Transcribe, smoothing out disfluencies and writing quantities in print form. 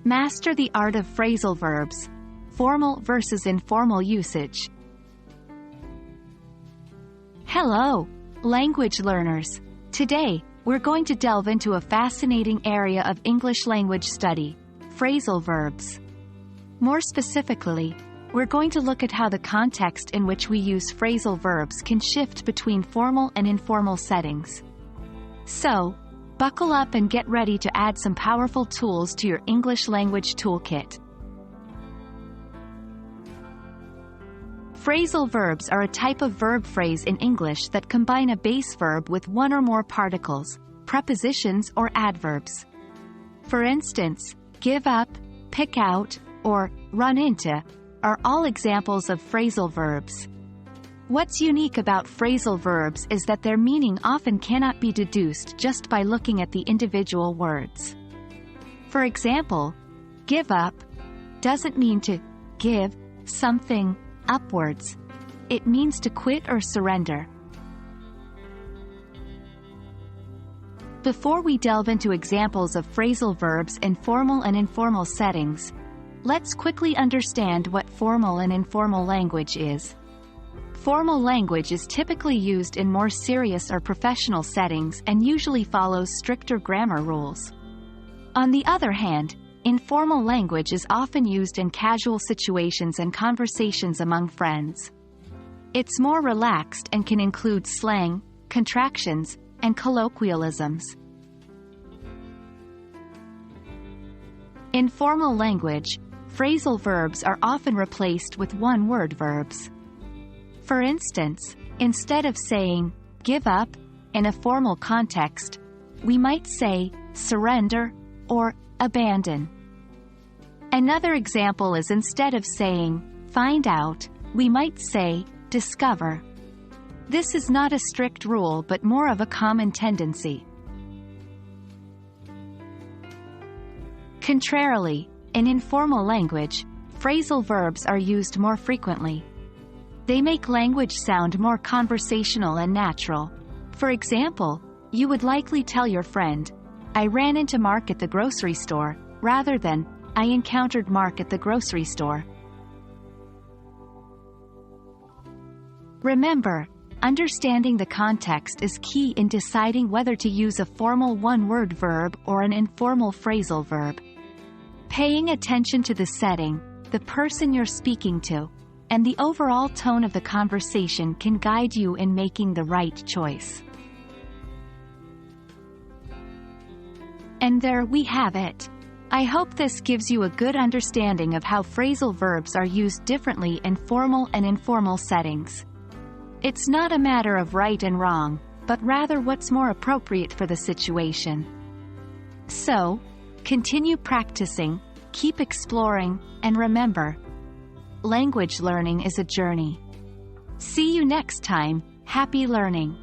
Master the art of phrasal verbs. Formal versus informal usage. Hello, language learners. Today, we're going to delve into a fascinating area of English language study, phrasal verbs. More specifically, we're going to look at how the context in which we use phrasal verbs can shift between formal and informal settings. So, buckle up and get ready to add some powerful tools to your English language toolkit. Phrasal verbs are a type of verb phrase in English that combine a base verb with one or more particles, prepositions, or adverbs. For instance, give up, pick out, or run into are all examples of phrasal verbs. What's unique about phrasal verbs is that their meaning often cannot be deduced just by looking at the individual words. For example, give up doesn't mean to give something upwards. It means to quit or surrender. Before we delve into examples of phrasal verbs in formal and informal settings, let's quickly understand what formal and informal language is. Formal language is typically used in more serious or professional settings and usually follows stricter grammar rules. On the other hand, informal language is often used in casual situations and conversations among friends. It's more relaxed and can include slang, contractions, and colloquialisms. In formal language, phrasal verbs are often replaced with one-word verbs. For instance, instead of saying, give up, in a formal context, we might say, surrender, or abandon. Another example is instead of saying, find out, we might say, discover. This is not a strict rule but more of a common tendency. Contrarily, in informal language, phrasal verbs are used more frequently. They make language sound more conversational and natural. For example, you would likely tell your friend, I ran into Mark at the grocery store, rather than, I encountered Mark at the grocery store. Remember, understanding the context is key in deciding whether to use a formal one-word verb or an informal phrasal verb. Paying attention to the setting, the person you're speaking to, and the overall tone of the conversation can guide you in making the right choice. And there we have it. I hope this gives you a good understanding of how phrasal verbs are used differently in formal and informal settings. It's not a matter of right and wrong, but rather what's more appropriate for the situation. So, continue practicing, keep exploring, and remember, language learning is a journey. See you next time. Happy learning!